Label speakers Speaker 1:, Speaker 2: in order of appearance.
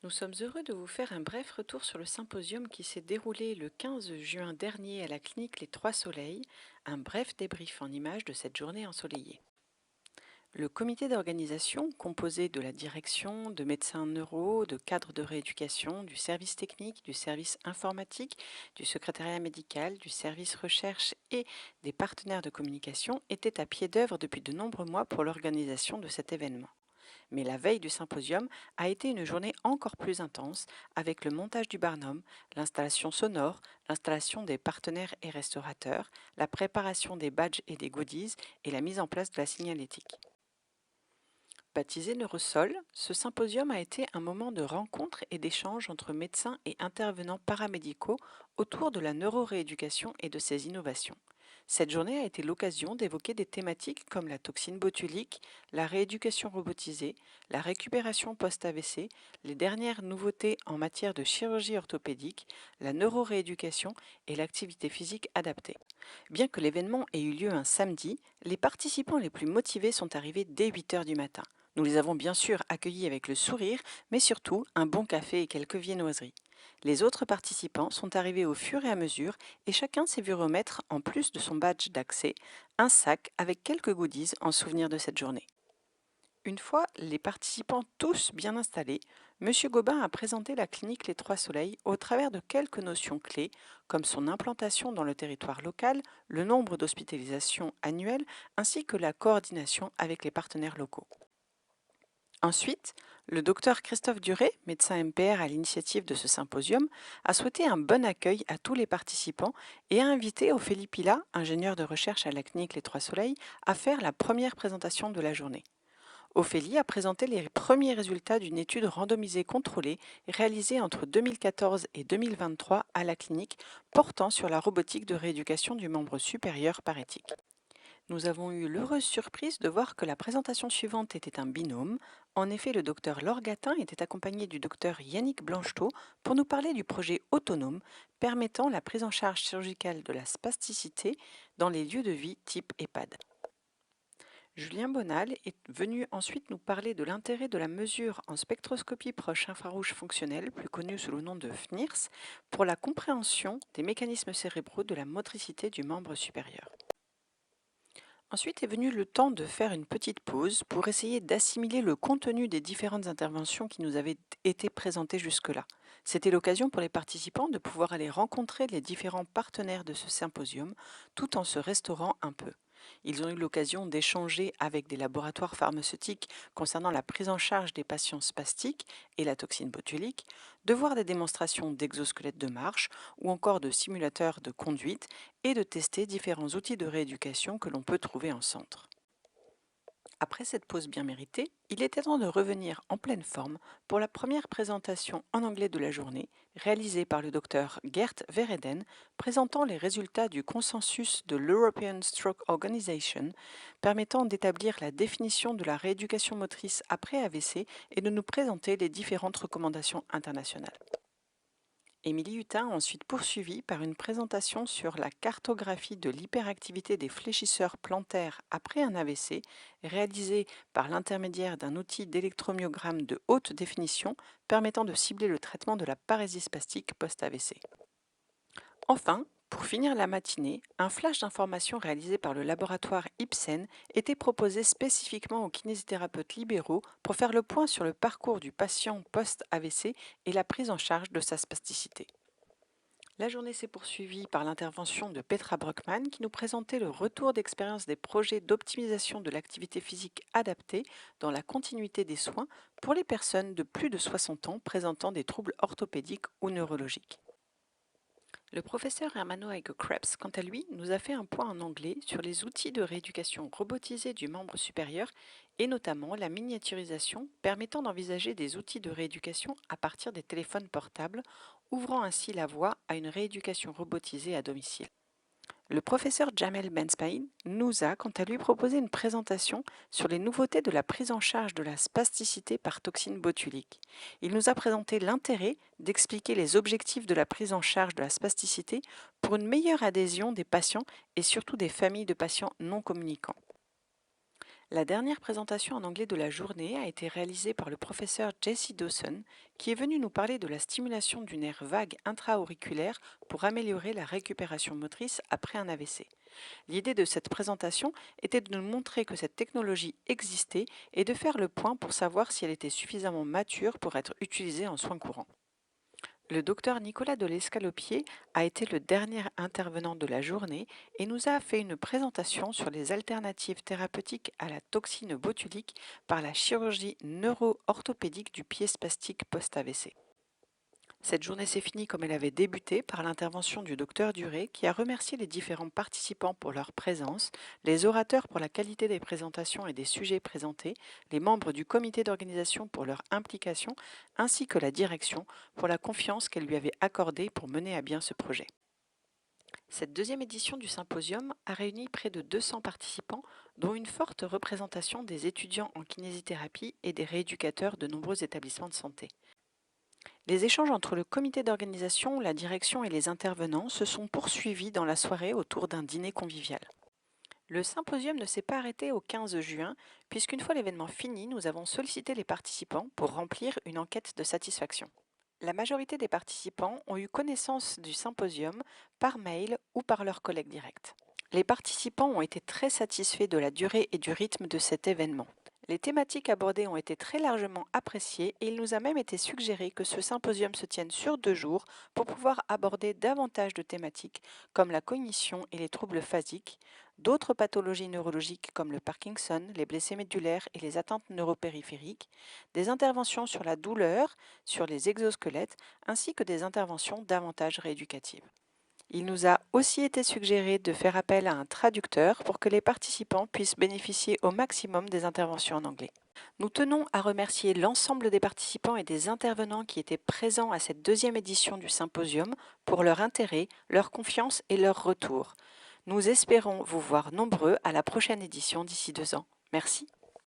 Speaker 1: Nous sommes heureux de vous faire un bref retour sur le symposium qui s'est déroulé le 15 juin dernier à la clinique Les Trois Soleils, un bref débrief en images de cette journée ensoleillée. Le comité d'organisation, composé de la direction, de médecins neuro, de cadres de rééducation, du service technique, du service informatique, du secrétariat médical, du service recherche et des partenaires de communication, était à pied d'œuvre depuis de nombreux mois pour l'organisation de cet événement. Mais la veille du symposium a été une journée encore plus intense avec le montage du Barnum, l'installation sonore, l'installation des partenaires et restaurateurs, la préparation des badges et des goodies et la mise en place de la signalétique. Baptisé Neurosol, ce symposium a été un moment de rencontre et d'échange entre médecins et intervenants paramédicaux autour de la neurorééducation et de ses innovations. Cette journée a été l'occasion d'évoquer des thématiques comme la toxine botulique, la rééducation robotisée, la récupération post-AVC, les dernières nouveautés en matière de chirurgie orthopédique, la neurorééducation et l'activité physique adaptée. Bien que l'événement ait eu lieu un samedi, les participants les plus motivés sont arrivés dès 8 heures du matin. Nous les avons bien sûr accueillis avec le sourire, mais surtout un bon café et quelques viennoiseries. Les autres participants sont arrivés au fur et à mesure et chacun s'est vu remettre, en plus de son badge d'accès, un sac avec quelques goodies en souvenir de cette journée. Une fois les participants tous bien installés, M. Gobin a présenté la clinique Les Trois Soleils au travers de quelques notions clés comme son implantation dans le territoire local, le nombre d'hospitalisations annuelles ainsi que la coordination avec les partenaires locaux. Ensuite, le docteur Christophe Duré, médecin MPR à l'initiative de ce symposium, a souhaité un bon accueil à tous les participants et a invité Ophélie Pila, ingénieur de recherche à la clinique Les Trois Soleils, à faire la première présentation de la journée. Ophélie a présenté les premiers résultats d'une étude randomisée contrôlée réalisée entre 2014 et 2023 à la clinique portant sur la robotique de rééducation du membre supérieur par éthique. Nous avons eu l'heureuse surprise de voir que la présentation suivante était un binôme. En effet, le docteur Laure Gatin était accompagné du docteur Yannick Blanchetot pour nous parler du projet autonome permettant la prise en charge chirurgicale de la spasticité dans les lieux de vie type EHPAD. Julien Bonal est venu ensuite nous parler de l'intérêt de la mesure en spectroscopie proche infrarouge fonctionnelle, plus connue sous le nom de FNIRS, pour la compréhension des mécanismes cérébraux de la motricité du membre supérieur. Ensuite est venu le temps de faire une petite pause pour essayer d'assimiler le contenu des différentes interventions qui nous avaient été présentées jusque-là. C'était l'occasion pour les participants de pouvoir aller rencontrer les différents partenaires de ce symposium tout en se restaurant un peu. Ils ont eu l'occasion d'échanger avec des laboratoires pharmaceutiques concernant la prise en charge des patients spastiques et la toxine botulique, de voir des démonstrations d'exosquelettes de marche ou encore de simulateurs de conduite et de tester différents outils de rééducation que l'on peut trouver en centre. Après cette pause bien méritée, il était temps de revenir en pleine forme pour la première présentation en anglais de la journée, réalisée par le docteur Gert Verheden, présentant les résultats du consensus de l'European Stroke Organization, permettant d'établir la définition de la rééducation motrice après AVC et de nous présenter les différentes recommandations internationales. Émilie Hutin a ensuite poursuivi par une présentation sur la cartographie de l'hyperactivité des fléchisseurs plantaires après un AVC, réalisée par l'intermédiaire d'un outil d'électromyogramme de haute définition permettant de cibler le traitement de la parésie spastique post-AVC. Enfin, pour finir la matinée, un flash d'informations réalisé par le laboratoire Ipsen était proposé spécifiquement aux kinésithérapeutes libéraux pour faire le point sur le parcours du patient post-AVC et la prise en charge de sa spasticité. La journée s'est poursuivie par l'intervention de Petra Brockmann qui nous présentait le retour d'expérience des projets d'optimisation de l'activité physique adaptée dans la continuité des soins pour les personnes de plus de 60 ans présentant des troubles orthopédiques ou neurologiques. Le professeur Hermano Aiko Krebs, quant à lui, nous a fait un point en anglais sur les outils de rééducation robotisés du membre supérieur et notamment la miniaturisation permettant d'envisager des outils de rééducation à partir des téléphones portables, ouvrant ainsi la voie à une rééducation robotisée à domicile. Le professeur Jamel Benspaïn nous a, quant à lui, proposé une présentation sur les nouveautés de la prise en charge de la spasticité par toxine botulique. Il nous a présenté l'intérêt d'expliquer les objectifs de la prise en charge de la spasticité pour une meilleure adhésion des patients et surtout des familles de patients non communicants. La dernière présentation en anglais de la journée a été réalisée par le professeur Jesse Dawson, qui est venu nous parler de la stimulation du nerf vague intra-auriculaire pour améliorer la récupération motrice après un AVC. L'idée de cette présentation était de nous montrer que cette technologie existait et de faire le point pour savoir si elle était suffisamment mature pour être utilisée en soins courants. Le docteur Nicolas de l'Escalopier a été le dernier intervenant de la journée et nous a fait une présentation sur les alternatives thérapeutiques à la toxine botulique par la chirurgie neuro-orthopédique du pied spastique post-AVC. Cette journée s'est finie comme elle avait débuté par l'intervention du docteur Duré qui a remercié les différents participants pour leur présence, les orateurs pour la qualité des présentations et des sujets présentés, les membres du comité d'organisation pour leur implication, ainsi que la direction pour la confiance qu'elle lui avait accordée pour mener à bien ce projet. Cette deuxième édition du symposium a réuni près de 200 participants, dont une forte représentation des étudiants en kinésithérapie et des rééducateurs de nombreux établissements de santé. Les échanges entre le comité d'organisation, la direction et les intervenants se sont poursuivis dans la soirée autour d'un dîner convivial. Le symposium ne s'est pas arrêté au 15 juin, puisqu'une fois l'événement fini, nous avons sollicité les participants pour remplir une enquête de satisfaction. La majorité des participants ont eu connaissance du symposium par mail ou par leurs collègues directs. Les participants ont été très satisfaits de la durée et du rythme de cet événement. Les thématiques abordées ont été très largement appréciées et il nous a même été suggéré que ce symposium se tienne sur 2 jours pour pouvoir aborder davantage de thématiques comme la cognition et les troubles phasiques, d'autres pathologies neurologiques comme le Parkinson, les blessés médulaires et les atteintes neuropériphériques, des interventions sur la douleur, sur les exosquelettes, ainsi que des interventions davantage rééducatives. Il nous a aussi été suggéré de faire appel à un traducteur pour que les participants puissent bénéficier au maximum des interventions en anglais. Nous tenons à remercier l'ensemble des participants et des intervenants qui étaient présents à cette deuxième édition du symposium pour leur intérêt, leur confiance et leur retour. Nous espérons vous voir nombreux à la prochaine édition d'ici 2 ans. Merci.